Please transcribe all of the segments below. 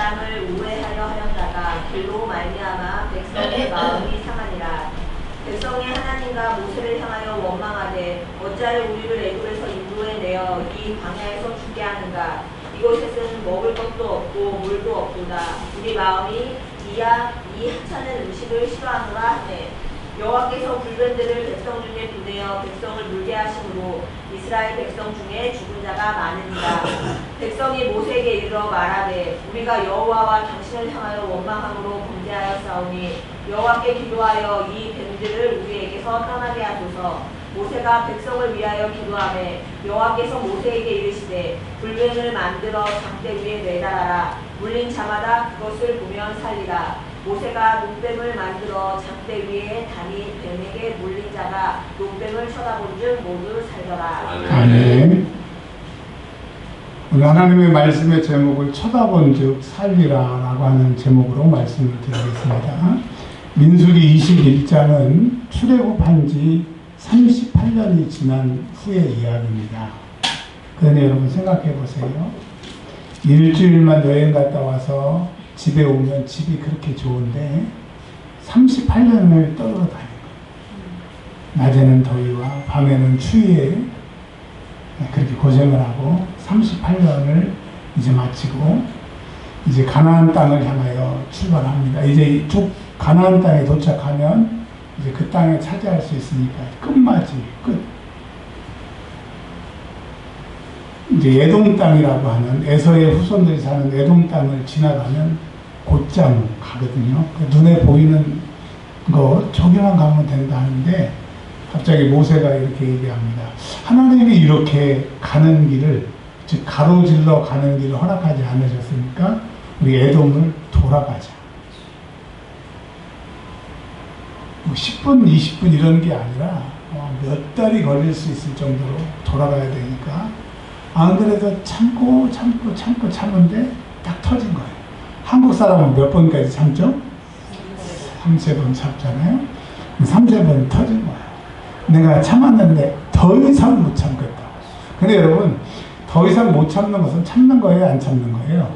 땅을 우회하려 하였다가 길로 말미암아 백성의 마음이 상하니라. 백성이 하나님과 모세를 향하여 원망하되 어찌하여 우리를 애굽에서 인도해내어 이 광야에서 죽게 하는가. 이곳에서는 먹을 것도 없고 물도 없도다. 우리 마음이 이 하찮은 음식을 싫어하노라 하네. 여호와께서 불변들을 백성 중에 보내어 백성을 물게 하심으로 이스라엘 백성 중에 죽은 자가 많으니라. 백성이 모세에게 이르러 말하되 우리가 여호와와 당신을 향하여 원망함으로 범죄하여 싸우니 여호와께 기도하여 이 뱀들을 우리에게서 떠나게 하소서. 모세가 백성을 위하여 기도하매 여호와께서 모세에게 이르시되 불뱀을 만들어 장대 위에 매달아라. 물린 자마다 그것을 보면 살리라. 모세가 녹뱀을 만들어 장대 위에 다니 뱀에게 물린 자가 녹뱀을 쳐다본즉 모두 살더라. 아멘. 오늘 하나님의 말씀의 제목을 쳐다본즉 살리라라고 하는 제목으로 말씀을 드리겠습니다. 민수기 21장은 출애굽한 지 38년이 지난 후의 이야기입니다. 그런데 여러분 생각해 보세요. 일주일만 여행 갔다 와서 집에 오면 집이 그렇게 좋은데 38년을 떠돌아다니고 낮에는 더위와 밤에는 추위에 그렇게 고생을 하고 38년을 이제 마치고 이제 가나안 땅을 향하여 출발합니다. 이제 이쪽 가나안 땅에 도착하면 이제 그 땅에 차지할 수 있으니까 끝맞이 끝. 이제 에돔 땅이라고 하는 에서의 후손들이 사는 에돔 땅을 지나가면 곧장 가거든요. 눈에 보이는 거 저기만 가면 된다 하는데 갑자기 모세가 이렇게 얘기합니다. 하나님이 이렇게 가는 길을 즉 가로질러 가는 길을 허락하지 않으셨으니까 우리 에돔을 돌아가자. 뭐 10분, 20분 이런 게 아니라 몇 달이 걸릴 수 있을 정도로 돌아가야 되니까 안 그래도 참는데 딱 터진 거예요. 한국 사람은 몇 번까지 참죠? 3-4번 참잖아요. 3-4번 터진 거예요. 내가 참았는데 더 이상 못 참겠다. 근데 여러분 더 이상 못 참는 것은 참는 거예요? 안 참는 거예요?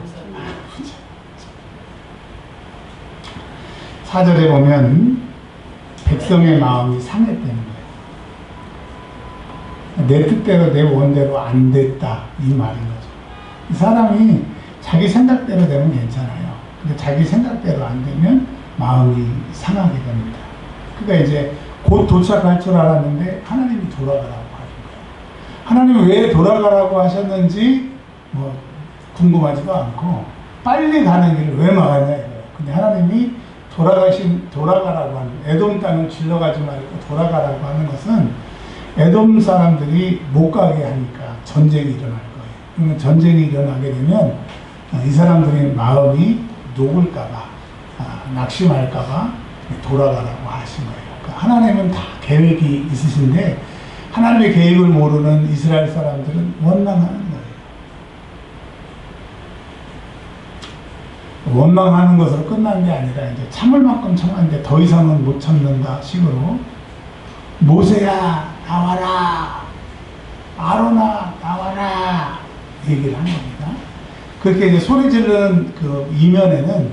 4절에 보면 백성의 마음이 상했다는 거예요. 내 뜻대로 내 원대로 안 됐다 이 말인 거죠. 이 사람이 자기 생각대로 되면 괜찮아요. 근데 자기 생각대로 안 되면 마음이 상하게 됩니다. 그러니까 이제 곧 도착할 줄 알았는데 하나님이 돌아가라고 하신 거예요. 하나님이 왜 돌아가라고 하셨는지 뭐 궁금하지도 않고 빨리 가는 길을 왜 막았냐 이거예요. 근데 하나님이 돌아가라고 하는 에돔 땅을 질러가지 말고 돌아가라고 하는 것은 에돔 사람들이 못 가게 하니까 전쟁이 일어날 거예요. 그러면 전쟁이 일어나게 되면 이 사람들의 마음이 녹을까봐 낙심할까봐 돌아가라고 하신 거예요. 그러니까 하나님은 다 계획이 있으신데 하나님의 계획을 모르는 이스라엘 사람들은 원망하는 거예요. 원망하는 것으로 끝난 게 아니라 이제 참을 만큼 참았는데 더 이상은 못 참는다 식으로 모세야 나와라, 아론아 나와라 얘기를 한 겁니다. 그렇게 이제 소리 지르는 그 이면에는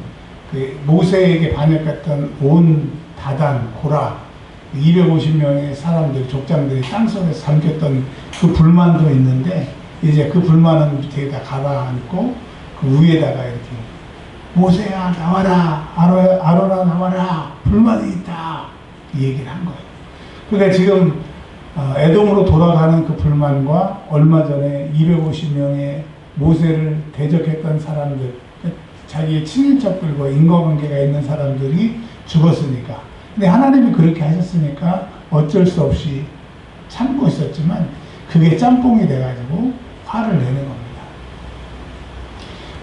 그 모세에게 반역했던 온 다단, 고라 250명의 사람들, 족장들이 땅속에 잠겼던 그 불만도 있는데 이제 그 불만은 밑에다 가라앉고 그 위에다가 이렇게 모세야 나와라, 아론아 나와라, 불만이 있다 이 얘기를 한 거예요. 그러니까 지금 에돔으로 돌아가는 그 불만과 얼마 전에 250명의 모세를 대적했던 사람들, 자기의 친인척들과 인과관계가 있는 사람들이 죽었으니까. 근데 하나님이 그렇게 하셨으니까 어쩔 수 없이 참고 있었지만 그게 짬뽕이 돼가지고 화를 내는 겁니다.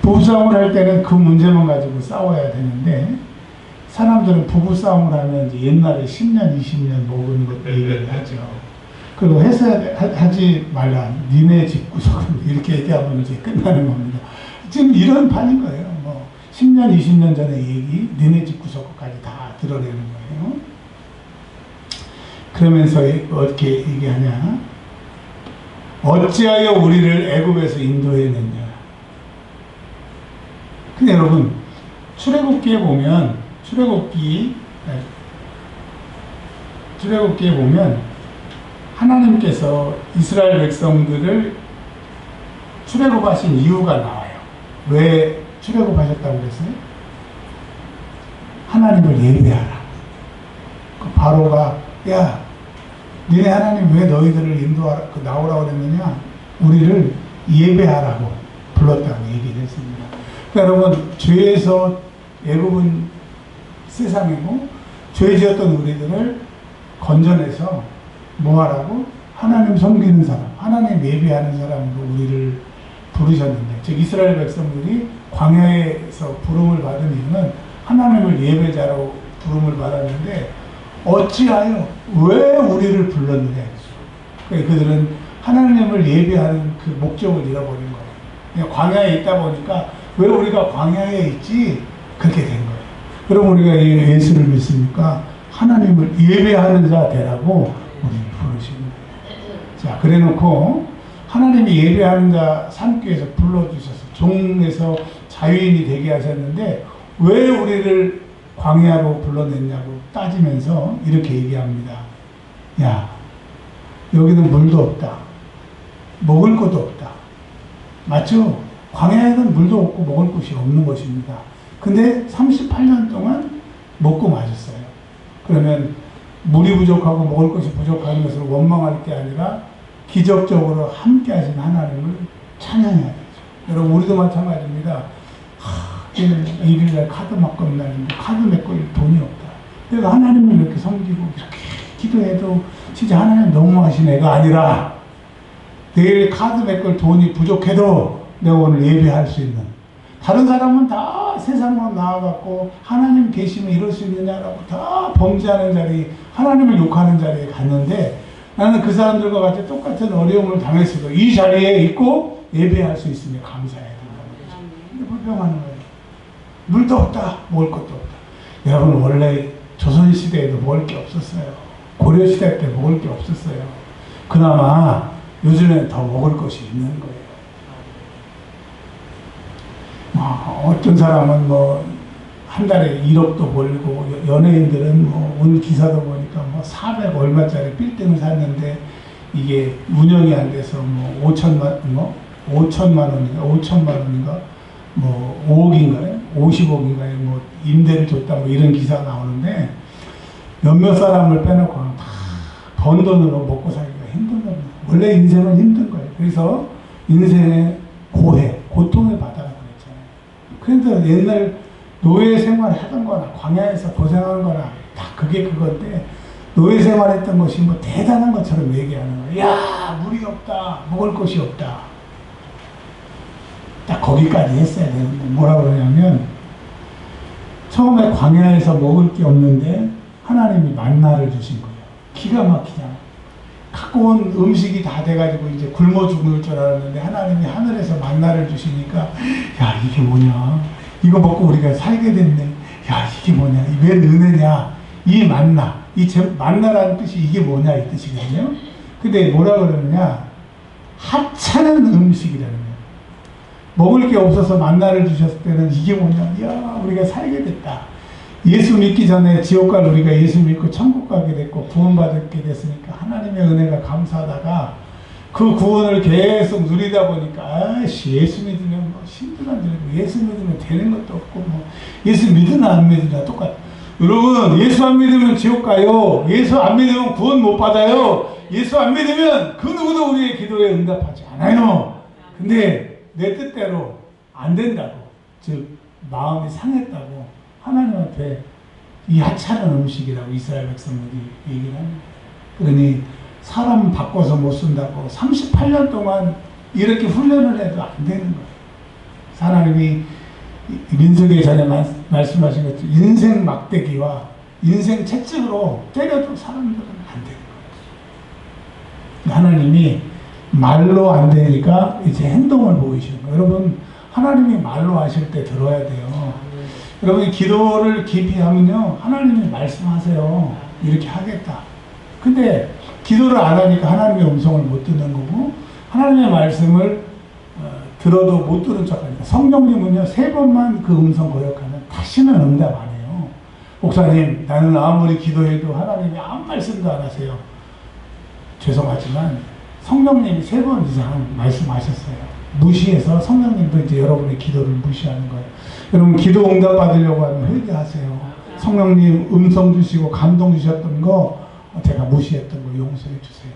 부부싸움을 할 때는 그 문제만 가지고 싸워야 되는데 사람들은 부부싸움을 하면 이제 옛날에 10년, 20년 먹은 것 얘기를 하죠. 그리고 하지 말라. 니네 집 구석은 이렇게 얘기하면 이제 끝나는 겁니다. 지금 이런 판인 거예요. 뭐 10년, 20년 전의 얘기, 니네 집 구석까지 다 드러내는 거예요. 그러면서 어떻게 얘기하냐? 어찌하여 우리를 애굽에서 인도해냈냐? 근데 여러분, 출애굽기에 보면 하나님께서 이스라엘 백성들을 출애굽하신 이유가 나와요. 왜 출애굽하셨다고 그랬어요? 하나님을 예배하라. 그 바로가 야, 니네 하나님 왜 너희들을 인도하라 나오라고 그랬느냐? 우리를 예배하라고 불렀다고 얘기를 했습니다. 그러니까 여러분, 죄에서 애굽은 세상이고 죄 지었던 우리들을 건져내서 뭐하라고? 하나님 섬기는 사람, 하나님 예배하는 사람으로 우리를 부르셨는데, 즉 이스라엘 백성들이 광야에서 부름을 받은 이유는 하나님을 예배자로 부름을 받았는데 어찌하여 왜 우리를 불렀느냐. 그러니까 그들은 하나님을 예배하는 그 목적을 잃어버린 거예요. 그냥 광야에 있다 보니까 왜 우리가 광야에 있지? 그렇게 된 거예요. 그럼 우리가 예수를 믿습니까? 하나님을 예배하는 자 되라고 우리를 부르시는 거예요. 자, 그래 놓고 하나님이 예배하는 자 삼기 위해서 불러주셔서 종에서 자유인이 되게 하셨는데 왜 우리를 광야로 불러냈냐고 따지면서 이렇게 얘기합니다. 야, 여기는 물도 없다. 먹을 것도 없다. 맞죠? 광야에는 물도 없고 먹을 것이 없는 것입니다. 근데 38년 동안 먹고 마셨어요. 그러면 물이 부족하고 먹을 것이 부족한 것을 원망할 게 아니라 기적적으로 함께 하신 하나님을 찬양해야 되죠. 여러분, 우리도 마찬가지입니다. 일일날 카드 막건 날인데 카드 메꿀 돈이 없다. 내가 하나님을 이렇게 섬기고 이렇게 기도해도 진짜 하나님 너무하신 애가 아니라 내일 카드 메꿀 돈이 부족해도 내가 오늘 예배할 수 있는, 다른 사람은 다 세상만 나와갖고 하나님 계시면 이럴 수 있느냐라고 다 범죄하는 자리, 하나님을 욕하는 자리에 갔는데 나는 그 사람들과 같이 똑같은 어려움을 당했어도 이 자리에 있고 예배할 수 있으니 감사해야 된다는 거죠. 근데 불평하는 거예요. 물도 없다, 먹을 것도 없다. 여러분, 원래 조선시대에도 먹을 게 없었어요. 고려시대 때 먹을 게 없었어요. 그나마 요즘엔 더 먹을 것이 있는 거예요. 어떤 사람은 한 달에 1억도 벌고, 연예인들은 오늘 기사도 보니까 400 얼마짜리 빌딩을 샀는데 이게 운영이 안 돼서 5천만 원인가 5억인가요? 50억인가요? 임대를 줬다 이런 기사 나오는데 몇몇 사람을 빼놓고 다 번 돈으로 먹고 살기가 힘든 겁니다. 원래 인생은 힘든 거예요. 그래서 인생의 고통의 바다라고 그랬잖아요. 그런데 옛날 노예 생활하던 거나 광야에서 고생한 거나 다 그게 그건데 노예 생활했던 것이 대단한 것처럼 얘기하는 거예요. 야, 물이 없다, 먹을 것이 없다. 딱 거기까지 했어야 되는데 뭐라고 그러냐면 처음에 광야에서 먹을 게 없는데 하나님이 만나를 주신 거예요. 기가 막히잖아. 갖고 온 음식이 다 돼가지고 이제 굶어 죽을 줄 알았는데 하나님이 하늘에서 만나를 주시니까 야, 이게 뭐냐, 이거 먹고 우리가 살게 됐네. 야, 이게 뭐냐, 웬 은혜냐, 이 만나, 만나라는 뜻이 이게 뭐냐 이 뜻이거든요. 근데 뭐라 그러느냐, 하찮은 음식이라는 거예요. 먹을 게 없어서 만나를 주셨을 때는 이게 뭐냐, 야, 우리가 살게 됐다. 예수 믿기 전에 지옥 갈 우리가 예수 믿고 천국 가게 됐고 구원받게 됐으니까 하나님의 은혜가 감사하다가 그 구원을 계속 누리다 보니까 예수 믿으면 힘들만 들고 예수 믿으면 되는 것도 없고 예수 믿으나 안 믿으나 똑같아. 여러분, 예수 안 믿으면 지옥 가요. 예수 안 믿으면 구원 못 받아요. 예수 안 믿으면 그 누구도 우리의 기도에 응답하지 않아요. 근데 내 뜻대로 안 된다고, 즉 마음이 상했다고 하나님한테 이 하찮은 음식이라고 이스라엘 백성들이 얘기를 합니다. 그러니 사람 바꿔서 못 쓴다고 38년 동안 이렇게 훈련을 해도 안 되는 거예요. 하나님이 민수기 전에 말씀하신 것처럼 인생 막대기와 인생 채찍으로 때려도 사람들은 안 되는 거예요. 하나님이 말로 안 되니까 이제 행동을 보이시는 거예요. 여러분, 하나님이 말로 하실 때 들어야 돼요. 여러분이 기도를 깊이 하면요, 하나님이 말씀하세요. 이렇게 하겠다. 근데 기도를 안 하니까 하나님의 음성을 못 듣는 거고, 하나님의 말씀을 들어도 못 들은 척하니까. 성령님은요, 3번만 그 음성 거역하면 다시는 응답 안 해요. 목사님, 나는 아무리 기도해도 하나님이 아무 말씀도 안 하세요. 죄송하지만 성령님이 3번 이상 말씀하셨어요. 무시해서 성령님도 이제 여러분의 기도를 무시하는 거예요. 여러분, 기도 응답 받으려고 하면 회개하세요. 성령님 음성 주시고 감동 주셨던 거 제가 무시했던 거 용서해 주세요.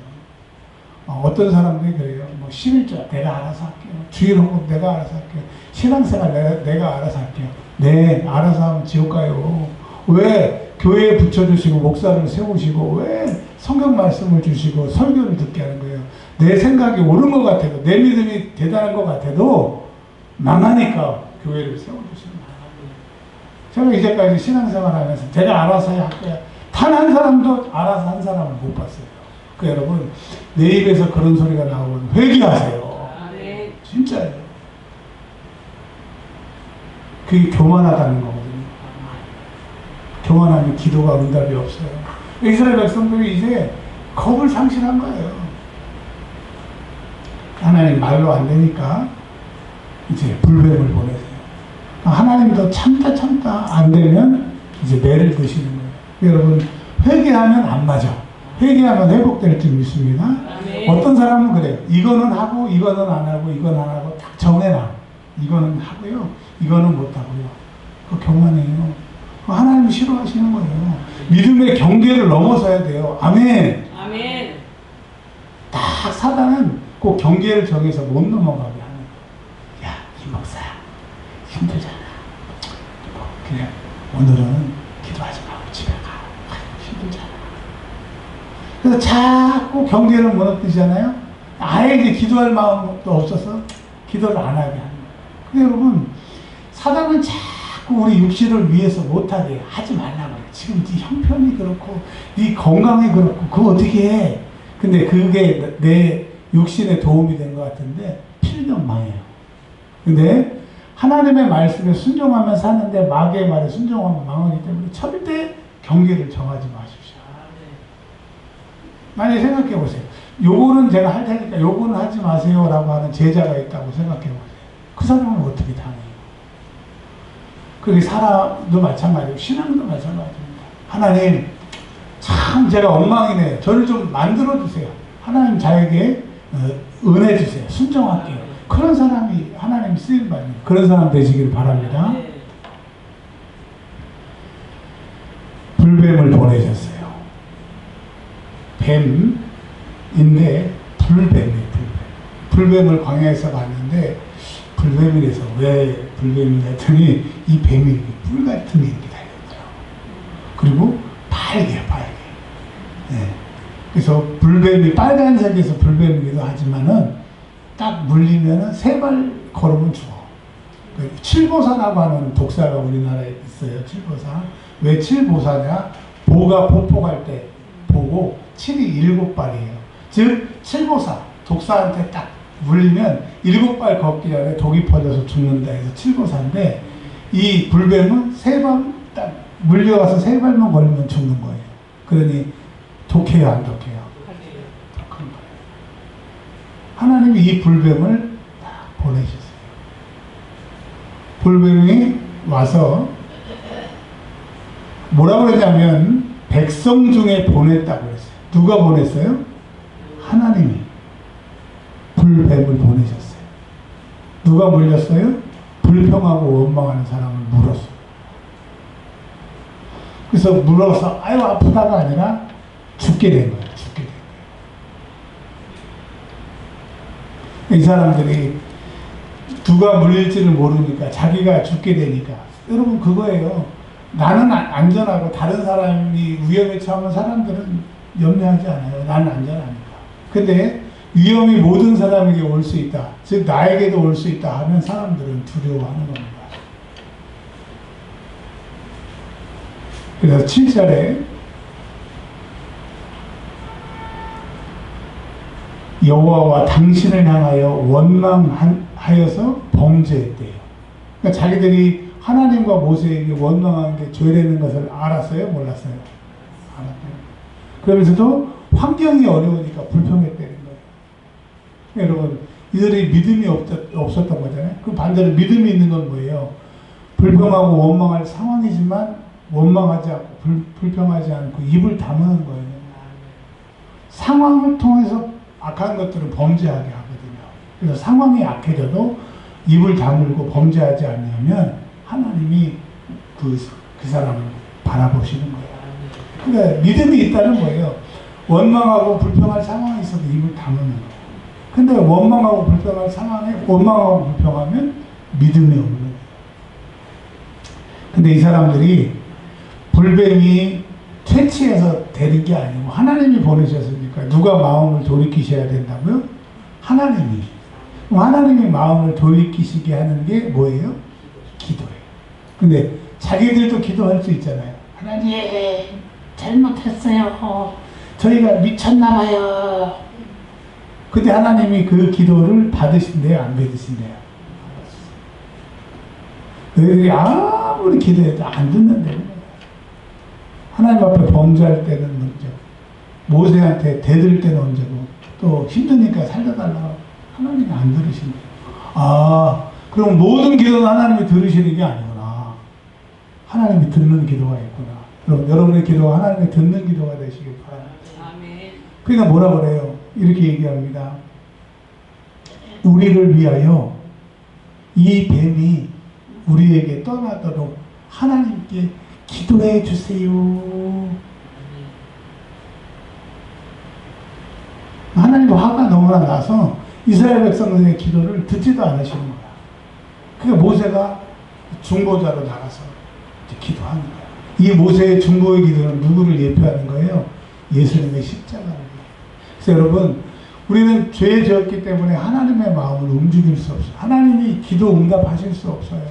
어떤 사람들이 그래요. 뭐 11조 내가 알아서 할게요. 주일 헌금 내가 알아서 할게요. 신앙생활 내가 알아서 할게요. 네, 알아서 하면 지옥 가요. 왜 교회에 붙여주시고 목사를 세우시고 왜 성경 말씀을 주시고 설교를 듣게 하는 거예요? 내 생각이 옳은 것 같아도, 내 믿음이 대단한 것 같아도 망하니까 교회를 세워주시는 거예요. 제가 이제까지 신앙생활 하면서 제가 알아서 할 거야. 단 한 사람도 알아서 한 사람을 못 봤어요. 그 여러분, 내 입에서 그런 소리가 나오면 회개하세요. 진짜예요. 그게 교만하다는 거거든요. 교만하면 기도가 응답이 없어요. 이스라엘 백성들이 이제 겁을 상실한 거예요. 하나님 말로 안 되니까 이제 불뱀을 보내세요. 하나님도 참다 안 되면 이제 매를 드시는 거예요. 여러분, 회개하면 안 맞아. 회개하면 회복될 줄 믿습니다. 어떤 사람은 그래요. 이거는 하고 이거는 안 하고 이건 안 하고 딱 정해놔. 이거는 하고요. 이거는 못 하고요. 그거 교만해요. 하나님이 싫어하시는 거예요. 믿음의 경계를 넘어서야 돼요. 아멘. 아멘. 딱 사단은 꼭 경계를 정해서 못 넘어가게 하는 거예요. 야, 이 목사야, 힘들잖아. 뭐 그냥 오늘은 기도하지 말고 집에 가. 힘들잖아. 그래서 자꾸 경계를 무너뜨리잖아요. 아예 이제 기도할 마음도 없어서 기도를 안 하게 하는 거예요. 근데 여러분, 사단은 자꾸 우리 육신을 위해서 못하게 하지 말라고 해요. 지금 네 형편이 그렇고 네 건강이 그렇고 그거 어떻게 해. 근데 그게 내 육신에 도움이 된 것 같은데 필면 망해요. 근데 하나님의 말씀에 순종하면 사는데 마귀의 말에 순종하면 망하기 때문에 절대 경계를 정하지 마십시오. 만약에 생각해 보세요. 요거는 제가 할 테니까 요거는 하지 마세요 라고 하는 제자가 있다고 생각해 보세요. 그 사람은 어떻게 당해요? 그게 사람도 마찬가지고 신앙도 마찬가지입니다. 하나님, 참 제가 엉망이네요. 저를 좀 만들어 주세요. 하나님 저에게 은혜 주세요. 순종할게요. 그런 사람이 하나님 쓰임 받는 그런 사람 되시길 바랍니다. 불뱀을 보내셨어요. 뱀인데 불뱀이에요. 불뱀을 광야에서 봤는데 불뱀이라서 왜 불뱀이 했더니 이 뱀이 뿔 같은 게 이렇게 달렸더라고요. 그리고 빨개요, 빨개. 네. 그래서 불뱀이 빨간색에서 불뱀이기도 하지만은 딱 물리면은 3발 걸으면 죽어. 칠보사라고 하는 독사가 우리나라에 있어요. 칠보사. 왜 칠보사냐? 보가 보폭할 때 보고 7이 7발이에요. 즉 칠보사, 독사한테 딱 물리면 7발 걷기 전에 독이 퍼져서 죽는다 해서 칠보사인데 이 불뱀은 3발 딱 물려가서 3발만 걸리면 죽는 거예요. 그러니 독해요, 안 독해요? 독한 거예요. 하나님이 이 불뱀을 딱 보내셨어요. 불뱀이 와서 뭐라고 그랬냐면 백성 중에 보냈다고 그랬어요. 누가 보냈어요? 하나님이 불뱀을 보내셨어요. 누가 물렸어요? 불평하고 원망하는 사람을 물었어요. 그래서 물어서 아유 아프다가 아니라 죽게 된 거예요. 죽게 된 거예요. 이 사람들이 누가 물릴지를 모르니까 자기가 죽게 되니까 여러분 그거예요. 나는 안전하고 다른 사람이 위험에 처하면 사람들은 염려하지 않아요. 나는 안전하니까. 근데 위험이 모든 사람에게 올 수 있다. 즉 나에게도 올 수 있다 하면 사람들은 두려워하는 겁니다. 그래서 7절에 여호와와 당신을 향하여 원망하여서 범죄했대요. 그러니까 자기들이 하나님과 모세에게 원망한 게 죄라는 것을 알았어요? 몰랐어요? 알았대요. 그러면서도 환경이 어려우니까 불평했다는 거예요. 여러분, 이들이 믿음이 없었던 거잖아요. 그 반대로 믿음이 있는 건 뭐예요? 불평하고 원망할 상황이지만 원망하지 않고 불평하지 않고 입을 다무는 거예요. 상황을 통해서 악한 것들은 범죄하게 하거든요. 그래서 상황이 약해져도 입을 다물고 범죄하지 않으면 하나님이 그 사람을 바라보시는 거예요. 그러니까 믿음이 있다는 거예요. 원망하고 불평할 상황이 있어도 입을 다무는 거예요. 근데 원망하고 불평할 상황에 원망하고 불평하면 믿음이 없는 거예요. 근데 이 사람들이 불뱀이 퇴치해서 되는 게 아니고 하나님이 보내셨으니까 누가 마음을 돌이키셔야 된다고요? 하나님이. 하나님이 마음을 돌이키시게 하는 게 뭐예요? 기도예요. 근데 자기들도 기도할 수 있잖아요. 하나님 잘못했어요. 저희가 미쳤나 봐요. 근데 하나님이 그 기도를 받으신대요? 안 받으신대요? 너희들이 아무리 기도해도 안 듣는데 하나님 앞에 범죄할 때는 먼저 모세한테 대들 때는 언제고 또 힘드니까 살려달라고 하나님이 안 들으신대요. 아, 그럼 모든 기도는 하나님이 들으시는 게 아니구나. 하나님이 듣는 기도가 있구나. 그럼 여러분의 기도가 하나님이 듣는 기도가 되시길 바랍니다. 아멘. 그러니까 뭐라 그래요? 이렇게 얘기합니다. 우리를 위하여 이 뱀이 우리에게 떠나도록 하나님께 기도해 주세요. 하나님도 화가 너무나 나서 이스라엘 백성들의 기도를 듣지도 않으시는 거야. 그러니까 모세가 중보자로 나가서 기도하는 거야. 이 모세의 중보의 기도는 누구를 예표하는 거예요? 예수님의 십자가를. 그래서 여러분, 우리는 죄에 지었기 때문에 하나님의 마음을 움직일 수 없어요. 하나님이 기도 응답하실 수 없어요.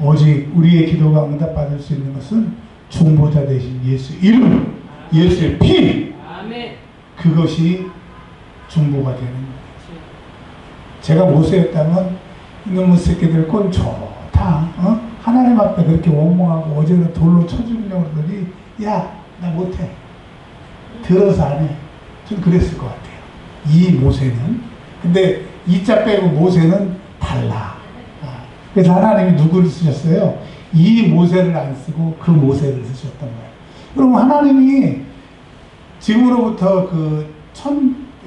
오직 우리의 기도가 응답받을 수 있는 것은 중보자 되신 예수 이름, 예수의 피, 그것이 중보가 되는 거예요. 제가 모세였다면 이놈의 새끼들 꼴 좋다. 하나님 앞에 그렇게 원망하고 어제는 돌로 쳐주려고 그러더니 야, 나 못해. 들어서 안 해. 좀 그랬을 것 같아요. 이 모세는. 근데 이자 빼고 모세는 달라. 그래서 하나님이 누구를 쓰셨어요? 이 모세를 안 쓰고 그 모세를 쓰셨던 거예요. 그럼 하나님이 지금으로부터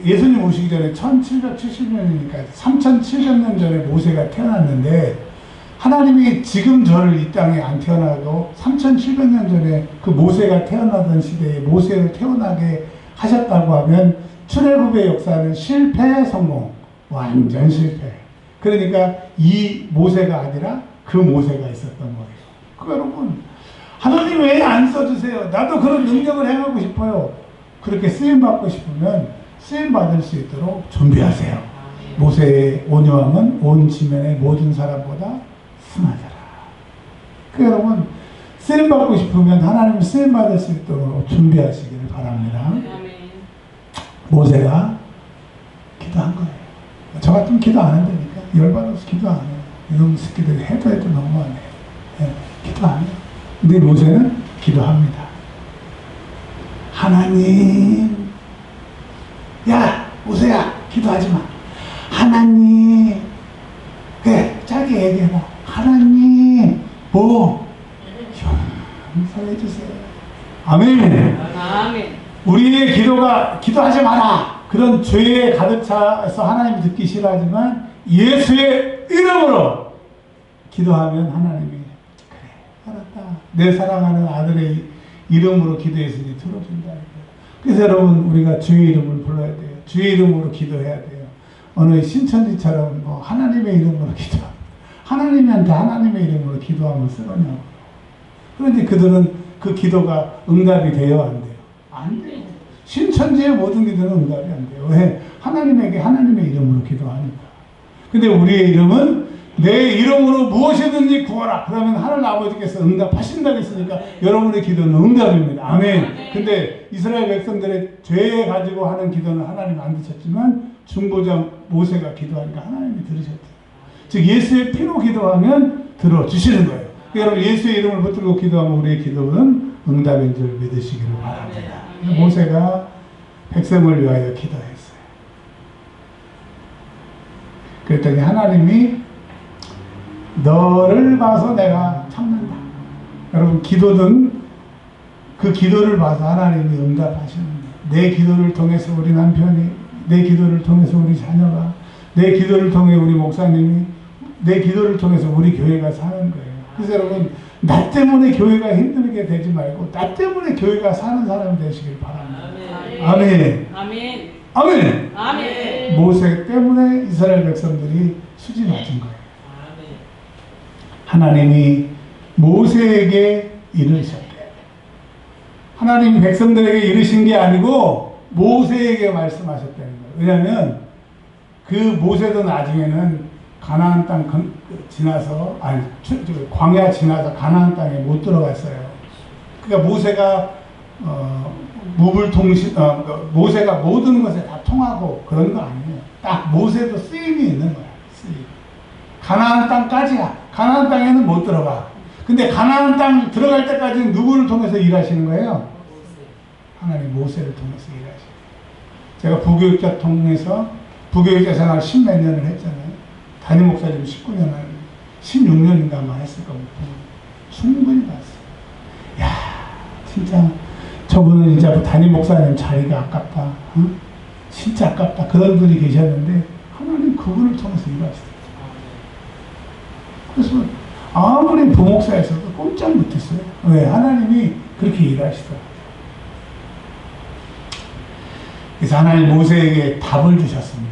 예수님 오시기 전에 1770년이니까 3700년 전에 모세가 태어났는데 하나님이 지금 저를 이 땅에 안 태어나도 3700년 전에 그 모세가 태어나던 시대에 모세를 태어나게 하셨다고 하면 출애굽의 역사는 실패, 성공, 완전 실패. 그러니까 이 모세가 아니라 그 모세가 있었던 거예요. 그 여러분, 하나님 왜 안 써주세요? 나도 그런 능력을 행하고 싶어요. 그렇게 쓰임받고 싶으면 쓰임받을 수 있도록 준비하세요. 모세의 온유함은 온 지면의 모든 사람보다 승하더라. 그 여러분, 쓰임받고 싶으면 하나님 쓰임받을 수 있도록 준비하시기를 바랍니다. 모세가 기도한 거예요. 저 같으면 기도 안 한다니까. 열받아서 기도 안 해요. 이런 새끼들이 해도 너무하네. 기도 안 해요. 근데 모세는 기도합니다. 하나님, 야, 모세야, 기도하지 마. 하나님, 그래, 짧게 얘기해봐. 하나님, 용서해주세요. 아멘. 아멘. 우리의 기도하지 마라. 그런 죄에 가득 차서 하나님이 듣기 싫어하지만 예수의 이름으로 기도하면 하나님이 그래, 알았다. 내 사랑하는 아들의 이름으로 기도했으니 들어준다. 그래서 여러분, 우리가 주의 이름을 불러야 돼요. 주의 이름으로 기도해야 돼요. 어느 신천지처럼 하나님의 이름으로 하나님한테 하나님의 이름으로 기도하면 쓰거냐고. 그런데 그들은 그 기도가 응답이 돼요, 안 돼요? 안 돼요. 신천지의 모든 기도는 응답이 안 돼요. 왜? 하나님에게 하나님의 이름으로 기도하니까. 근데 우리의 이름은 내 이름으로 무엇이든지 구하라. 그러면 하늘 아버지께서 응답하신다고 했으니까 여러분의 기도는 응답입니다. 아멘. 근데 이스라엘 백성들의 죄에 가지고 하는 기도는 하나님 안 드셨지만 중보자 모세가 기도하니까 하나님이 들으셨대요. 즉 예수의 피로 기도하면 들어주시는 거예요. 여러분, 예수의 이름을 붙들고 기도하면 우리의 기도는 응답인 줄 믿으시기를 바랍니다. 모세가 백성을 위하여 기도했어요. 그랬더니 하나님이 너를 봐서 내가 참는다. 여러분, 기도는 그 기도를 봐서 하나님이 응답하시는 거예요. 내 기도를 통해서 우리 남편이, 내 기도를 통해서 우리 자녀가, 내 기도를 통해 우리 목사님이, 내 기도를 통해서 우리 교회가 사는 거예요. 그래서 여러분, 나 때문에 교회가 힘들게 되지 말고 나 때문에 교회가 사는 사람 되시길 바랍니다. 아멘. 아멘. 아멘. 아멘. 모세 때문에 이스라엘 백성들이 수지 맞은 거예요. 아멘. 하나님이 모세에게 이르셨대. 하나님이 백성들에게 이르신 게 아니고 모세에게 말씀하셨다는 거예요. 왜냐하면 그 모세도 나중에는 가나안 땅 지나서, 아니 광야 지나서 가나안 땅에 못 들어갔어요. 그러니까 모세가 모세가 모든 것에 다 통하고 그런 거 아니에요. 딱 모세도 쓰임이 있는 거야. 쓰임. 가나안 땅까지야. 가나안 땅에는 못 들어가. 근데 가나안 땅 들어갈 때까지는 누구를 통해서 일하시는 거예요? 하나님 모세를 통해서 일하시는 거예요. 제가 부교육자 통해서 부교육자 생활 10몇 년을 했잖아요. 담임 목사님 19년을 16년인가만 했을 겁니다. 충분히 봤어요. 야, 진짜 저분은 이제 담임 목사님 자리가 아깝다. 응? 진짜 아깝다. 그런 분이 계셨는데 하나님 그분을 통해서 일하시더라고요. 그래서 아무리 부목사에서도 꼼짝 못했어요. 왜? 하나님이 그렇게 일하시더라고요. 그래서 하나님 모세에게 답을 주셨습니다.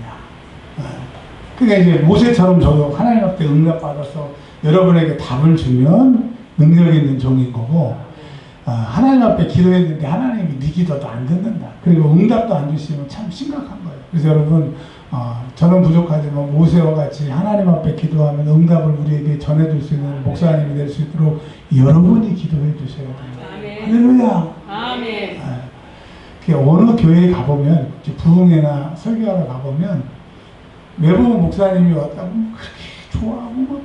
그러니까 이제 모세처럼 저도 하나님 앞에 응답받아서 여러분에게 답을 주면 능력 있는 종인 거고, 하나님 앞에 기도했는데 하나님이 네 기도도 안 듣는다. 그리고 응답도 안 주시면 참 심각한 거예요. 그래서 여러분, 저는 부족하지만 모세와 같이 하나님 앞에 기도하면 응답을 우리에게 전해줄 수 있는 목사님이 될 수 있도록 여러분이 기도해 주셔야 돼요. 할렐루야. 아멘. 어느 교회에 가보면, 부흥회나 설교하러 가보면 매번 목사님이 왔다고 그렇게 좋아하고 막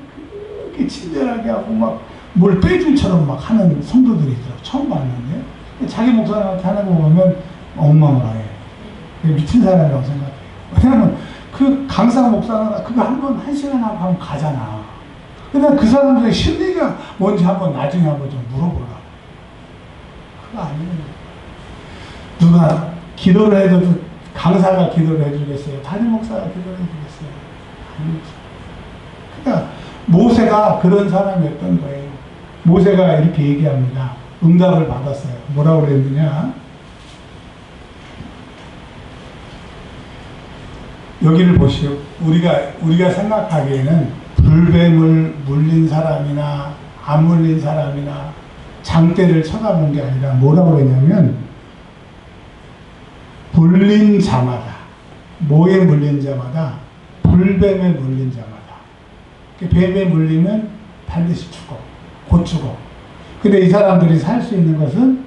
그렇게 친절하게 하고 막 뭘 빼준처럼 막 하는 성도들이 있더라고. 처음 봤는데 자기 목사님한테 하는 거 보면 엉망을 해. 미친 사람이라고 생각해요. 왜냐면 그 강사 목사가 그거 한 시간 하고 하면 가잖아. 근데 그 사람들의 심리가 뭔지 한번 나중에 한번 좀 물어보라. 그거 아니에요. 누가 기도를 해도 강사가 기도를 해주겠어요? 담임 목사가 기도를 해주겠어요? 그러니까 모세가 그런 사람이었던 거예요. 모세가 이렇게 얘기합니다. 응답을 받았어요. 뭐라고 그랬느냐? 여기를 보시오. 우리가 생각하기에는 불뱀을 물린 사람이나 안 물린 사람이나 장대를 쳐다본 게 아니라 뭐라고 그랬냐면 물린 자마다, 뭐에 물린 자마다, 불뱀에 물린 자마다. 뱀에 물리면 반드시 죽어. 곧 죽어. 근데 이 사람들이 살 수 있는 것은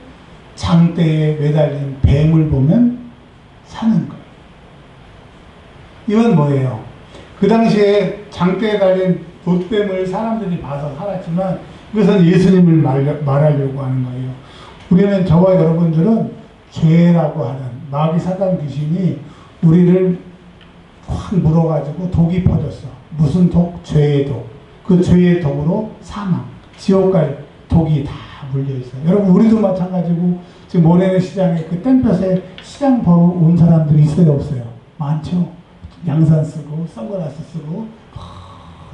장대에 매달린 뱀을 보면 사는 거예요. 이건 뭐예요? 그 당시에 장대에 달린 돛뱀을 사람들이 봐서 살았지만 이것은 예수님을 말하려고 하는 거예요. 우리는, 저와 여러분들은 죄라고 하는 마귀 사단 귀신이 우리를 확 물어가지고 독이 퍼졌어. 무슨 독? 죄의 독. 그 죄의 독으로 사망, 지옥 갈 독이 다 물려있어요. 여러분, 우리도 마찬가지고 지금 모내는 시장에 그 땡볕에 시장 보러 온 사람들이 있어요, 없어요? 많죠? 양산 쓰고 선글라스 쓰고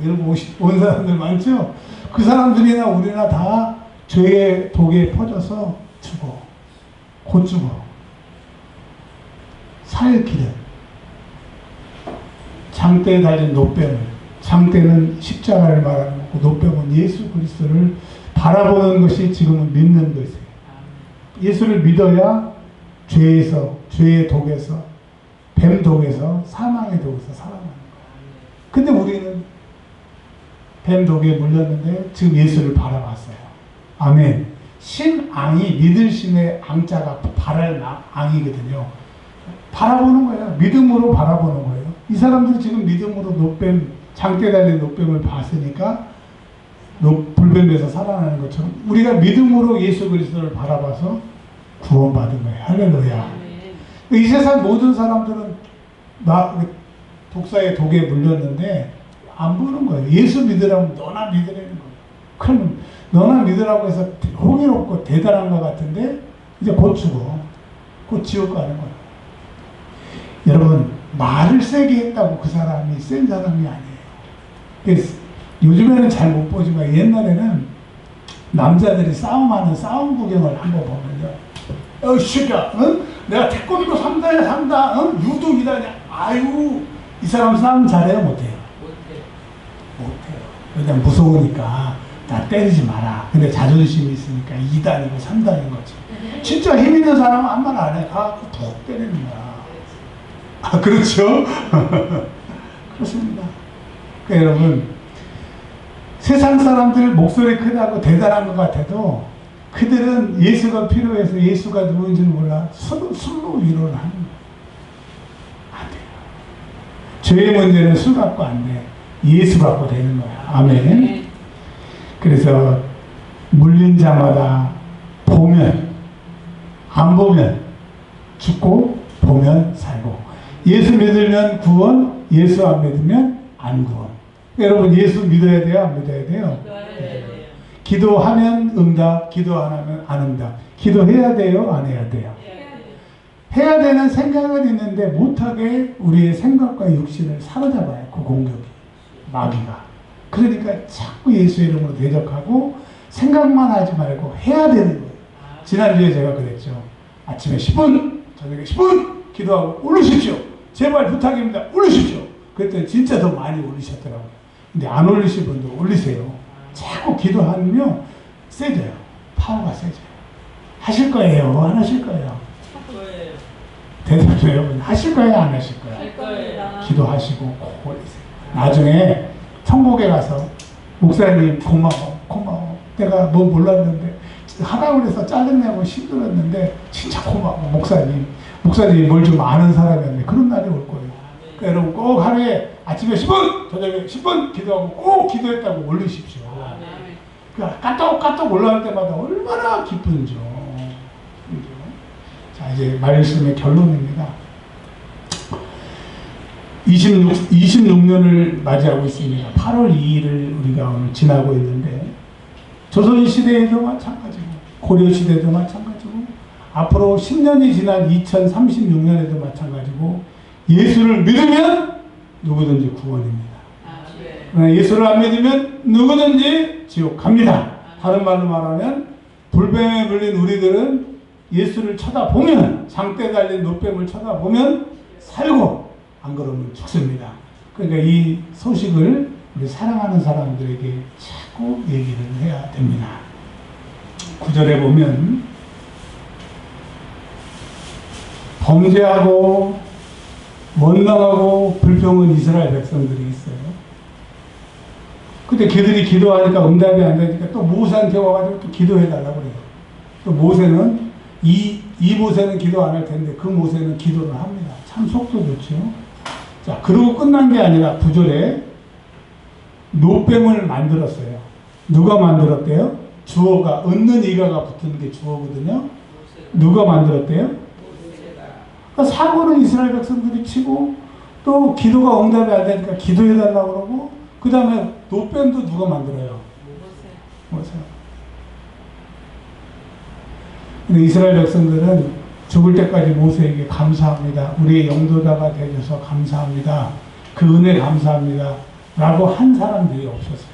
이러고 온 사람들 많죠? 그 사람들이나 우리나 다 죄의 독에 퍼져서 죽어. 곧 죽어. 살 길은 장대에 달린 놋뱀을, 장대는 십자가를 말하는 거고 놋뱀은 예수 그리스도를 바라보는 것이 지금은 믿는 것이에요. 예수를 믿어야 죄의 독에서, 뱀 독에서, 사망의 독에서 살아나는 거예요. 근데 우리는 뱀 독에 물렸는데 지금 예수를 바라봤어요. 아멘. 신앙이, 믿을 신의 앙자가 바랄 앙이거든요. 바라보는 거예요. 믿음으로 바라보는 거예요. 이 사람들이 지금 믿음으로 놋뱀, 장대 달린 놋뱀을 봤으니까 불뱀에서 살아나는 것처럼 우리가 믿음으로 예수 그리스도를 바라봐서 구원받은 거예요. 할렐루야. 이 세상 모든 사람들은 독사의 독에 물렸는데 안 보는 거예요. 예수 믿으라면 너나 믿으라는 거예요. 그럼 너나 믿으라고 해서 호기롭고 대단한 것 같은데 이제 곧 죽어. 곧 지옥 가는 거예요. 여러분, 말을 세게 했다고 그 사람이 센 사람이 아니에요. 그래서 요즘에는 잘 못 보지만 옛날에는 남자들이 싸움하는 싸움 구경을 한번 보면요. 새끼야, 응? 내가 태권도 3단이야, 3단, 응? 유도 2단이야. 아유, 이 사람 싸움 잘해요, 못해요? 못해요. 그냥 무서우니까 나 때리지 마라. 근데 자존심이 있으니까 2단이고 3단인 거지. 진짜 힘 있는 사람은 아무 말 안 해. 가갖고 푹 때리는 거야. 아, 그렇죠? 그렇습니다. 그러니까 여러분, 세상 사람들 목소리 크다고 대단한 것 같아도 그들은 예수가 필요해서 예수가 누군지는 몰라. 술로 위로를 하는 거야. 안 돼요. 죄의 문제는 술 갖고 안 돼. 예수 갖고 되는 거야. 아멘. 그래서 물린 자마다 보면, 안 보면 죽고, 보면 살고. 예수 믿으면 구원, 예수 안 믿으면 안 구원. 여러분, 예수 믿어야 돼요? 안 믿어야 돼요? 기도하면 응답, 기도 안 하면 안 응답. 기도해야 돼요? 안 해야 돼요? 해야 되는 생각은 있는데 못하게 우리의 생각과 육신을 사로잡아요. 그 공격이, 마귀가. 그러니까 자꾸 예수 이름으로 대적하고 생각만 하지 말고 해야 되는 거예요. 지난주에 제가 그랬죠. 아침에 10분, 저녁에 10분 기도하고 올리십시오. 제발 부탁입니다. 올리십시오. 그랬더니 진짜 더 많이 올리셨더라고요. 근데 안 올리신 분도 올리세요. 자꾸 기도하면 세져요. 파워가 세져요. 하실 거예요? 안 하실 거예요? 대답도 여러분, 하실 거예요? 안 하실 거예요? 할 겁니다. 기도하시고 꼭 올리세요. 나중에 천국에 가서 목사님 고마워. 내가 뭐 몰랐는데 하라고 해서 짜증내고 힘들었는데 진짜 고마워. 목사님이 뭘 좀 아는 사람이었는데 그런 날이 올 거예요. 그러니까 여러분 꼭 하루에 아침에 10분, 저녁에 10분 기도하고 꼭 기도했다고 올리십시오. 그러니까 까똑까똑 올라올 때마다 얼마나 기쁜지요. 자, 이제 말씀의 결론입니다. 26년을 맞이하고 있습니다. 8월 2일을 우리가 오늘 지나고 있는데 조선시대에도 마찬가지고 고려시대도 마찬가지고 앞으로 10년이 지난 2036년에도 마찬가지고 예수를 믿으면 누구든지 구원입니다. 그러나 예수를 안 믿으면 누구든지 지옥 갑니다. 다른 말로 말하면 불뱀에 물린 우리들은 예수를 쳐다보면, 장대 달린 노뱀을 쳐다보면 살고 안 그러면 죽습니다. 그러니까 이 소식을 우리 사랑하는 사람들에게 자꾸 얘기를 해야 됩니다. 9절에 보면 범죄하고 원망하고 불평은 이스라엘 백성들이 있어요. 근데 걔들이 기도하니까 응답이 안 되니까 또 모세한테 와가지고 또 기도해달라고 그래요. 또 모세는 이 모세는 기도 안 할 텐데 그 모세는 기도를 합니다. 참 속도 좋죠. 자, 그러고 끝난 게 아니라 9절에 노뱀을 만들었어요. 누가 만들었대요? 주어가, 얻는 이가가 붙은 게 주어거든요. 누가 만들었대요? 그러니까 사고는 이스라엘 백성들이 치고 또 기도가 응답이 안 되니까 기도해달라고 그러고 그 다음에 노뱀도 누가 만들어요? 모세. 근데 이스라엘 백성들은 죽을 때까지 모세에게 감사합니다. 우리의 영도자가 되셔서 감사합니다. 그 은혜 감사합니다. 라고 한 사람들이 없었어요.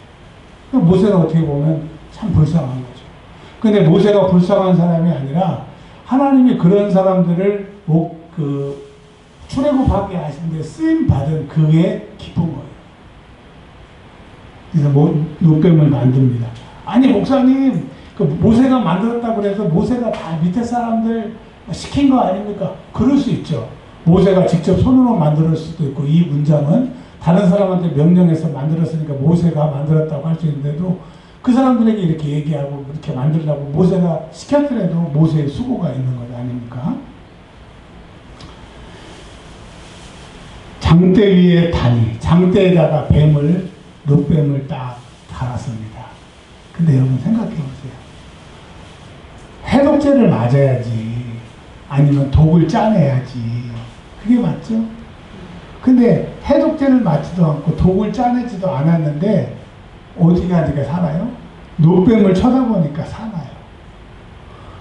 그러니까 모세가 어떻게 보면 참 불쌍한 거죠. 근데 모세가 불쌍한 사람이 아니라 하나님이 그런 사람들을 출애굽하게 하신데 쓰임받은 그게 기쁜 거예요. 그래서 노뱀을 만듭니다. 아니 목사님 그 모세가 만들었다고 해서 모세가 다 밑에 사람들 시킨 거 아닙니까? 그럴 수 있죠. 모세가 직접 손으로 만들 수도 있고 이 문장은 다른 사람한테 명령해서 만들었으니까 모세가 만들었다고 할 수 있는데도 그 사람들에게 이렇게 얘기하고 이렇게 만들라고 모세가 시켰더라도 모세의 수고가 있는 것 아닙니까? 장대 위에 다니, 장대에다가 노뱀을 딱 달았습니다. 근데 여러분 생각해 보세요. 해독제를 맞아야지 아니면 독을 짜내야지 그게 맞죠? 근데 해독제를 맞지도 않고 독을 짜내지도 않았는데 어디 가니까 살아요? 노뱀을 쳐다보니까 살아요.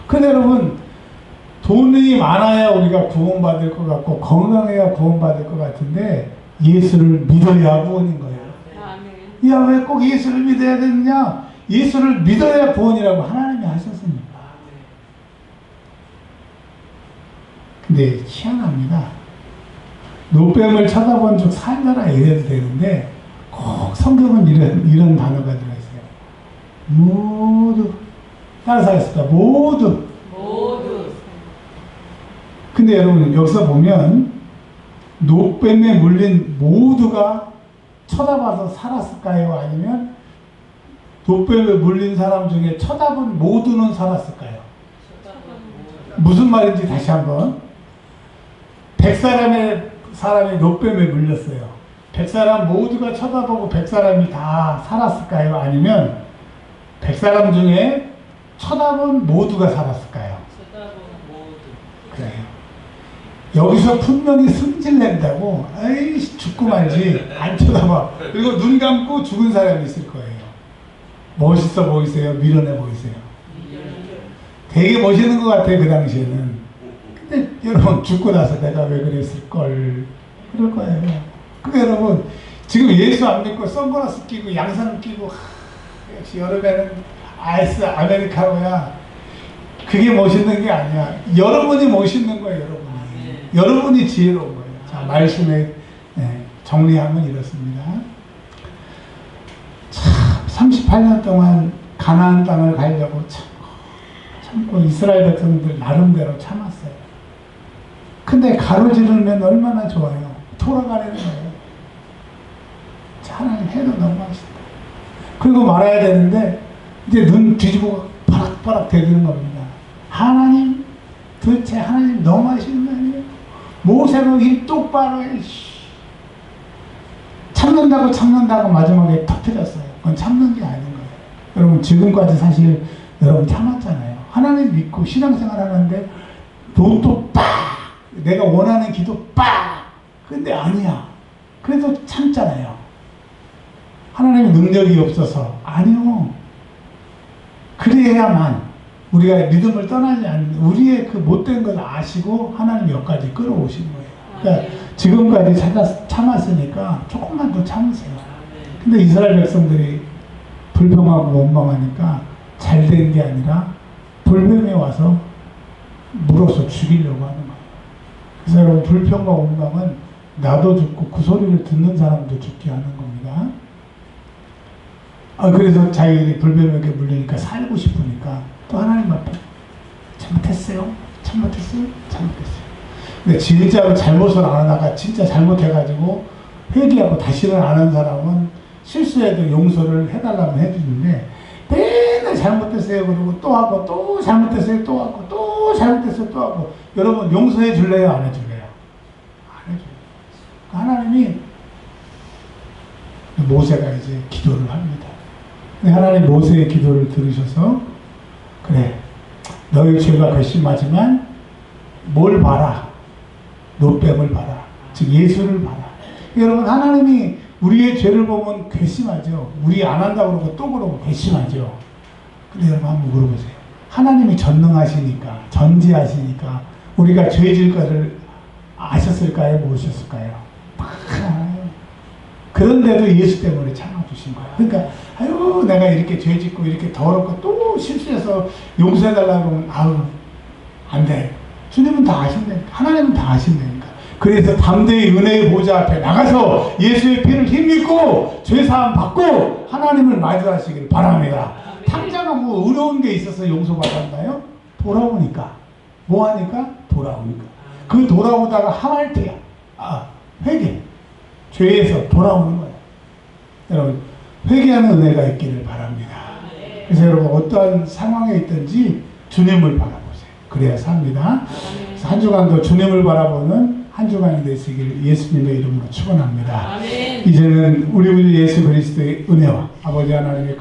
근데 여러분, 돈이 많아야 우리가 구원받을 것 같고 건강해야 구원받을 것 같은데 예수를 믿어야 구원인 거예요. 야, 왜 꼭 예수를 믿어야 되느냐? 예수를 믿어야 구원이라고 하나님이 하셨습니다. 근데 희한합니다. 노뱀을 쳐다본 즉 살더라 이래도 되는데 꼭 성경은 이런 단어가 들어있어요. 모두 따라서 하겠습니다. 모두. 근데 여러분 여기서 보면 노뱀에 물린 모두가 쳐다봐서 살았을까요? 아니면 노뱀에 물린 사람 중에 쳐다본 모두는 살았을까요? 무슨 말인지 다시 한번. 100사람이 노뱀에 물렸어요. 100사람 모두가 쳐다보고 100사람이 다 살았을까요? 아니면 100사람 중에 쳐다본 모두가 살았을까요? 그래요. 여기서 분명히 승질낸다고 에이씨 죽고 말지 안 쳐다봐. 그리고 눈 감고 죽은 사람이 있을 거예요. 멋있어 보이세요? 밀어내 보이세요? 되게 멋있는 것 같아요 그 당시에는. 근데 여러분 죽고 나서 내가 왜 그랬을걸 그럴 거예요. 그러니까 여러분 지금 예수 안 믿고 선글라스 끼고 양산 끼고 역시 여름에는 아이스 아메리카노야. 그게 멋있는 게 아니야. 여러분이 멋있는 거예요. 여러분이 지혜로운 거예요. 자, 말씀에 정리하면 이렇습니다. 참 38년 동안 가나안 땅을 가려고 참고 이스라엘 백성들 나름대로 참았어요. 근데 가로지르면 얼마나 좋아요. 돌아가려는 거예요. 하나님 해도 너무 맛있다. 그리고 말아야 되는데 이제 눈 뒤집어 바락바락 대드는 겁니다. 하나님 도대체 하나님 너무 하시는 거 아니에요? 모세로 일 똑바로 해. 참는다고 마지막에 터뜨렸어요. 그건 참는 게 아닌 거예요. 여러분 지금까지 사실 여러분 참았잖아요. 하나님 믿고 신앙생활 하는데 돈도 빡! 내가 원하는 기도 빡! 근데 아니야. 그래도 참잖아요. 하나님의 능력이 없어서 아니요. 그래야만 우리가 믿음을 떠나지 않는 우리의 그 못된 걸 아시고 하나님 여기까지 끌어오신 거예요. 그러니까 지금까지 참았으니까 조금만 더 참으세요. 근데 이스라엘 백성들이 불평하고 원망하니까 잘된 게 아니라 불뱀이 와서 물어서 죽이려고 하는 거예요. 그래서 여러분 불평과 원망은 나도 죽고 그 소리를 듣는 사람도 죽게 하는 겁니다. 그래서 자기들이 불뱀에게 물리니까 살고 싶으니까 또 하나님 앞에 잘못했어요. 근데 진짜로 잘못을 안 하다가 진짜 잘못해가지고 회개하고 다시는 안 한 사람은 실수해도 용서를 해달라면 해주는데 맨날 잘못했어요 그러고 또 하고 또 잘못했어요 또 하고 또 잘못했어요 또 하고 여러분 용서해 줄래요? 안 해줄래요? 안 해줘요. 하나님이 모세가 이제 기도를 합니다. 하나님 모세의 기도를 들으셔서 그래 너희 죄가 괘씸하지만 뭘 봐라? 노뱀을 봐라. 즉 예수를 봐라. 여러분 하나님이 우리의 죄를 보면 괘씸하죠. 우리 안 한다고 그러고 또 그러고 괘씸하죠. 근데 여러분 한번 물어보세요. 하나님이 전능하시니까 전지하시니까 우리가 죄질 것을 아셨을까요? 모르셨을까요? 그런데도 예수 때문에 참아주신 거예요. 그러니까 아유 내가 이렇게 죄짓고 이렇게 더럽고 또 실수해서 용서해달라고 하면 아유 안 돼. 주님은 다 아신다니까. 하나님은 다 아신다니까. 그래서 담대히 은혜의 보좌 앞에 나가서 예수의 피를 힘입고 죄사함 받고 하나님을 마주하시길 바랍니다. 당장은 뭐 어려운 게 있어서 용서받았나요? 돌아오니까. 뭐 하니까? 돌아오니까. 그 돌아오다가 하말트야. 회개. 죄에서 돌아오는 거예요. 여러분 회개하는 은혜가 있기를 바랍니다. 그래서 여러분 어떠한 상황에 있든지 주님을 바라보세요. 그래야 삽니다. 그래서 한 주간도 주님을 바라보는 한 주간이 되시길 예수님의 이름으로 축원합니다. 이제는 우리 주 예수 그리스도의 은혜와 아버지 하나님의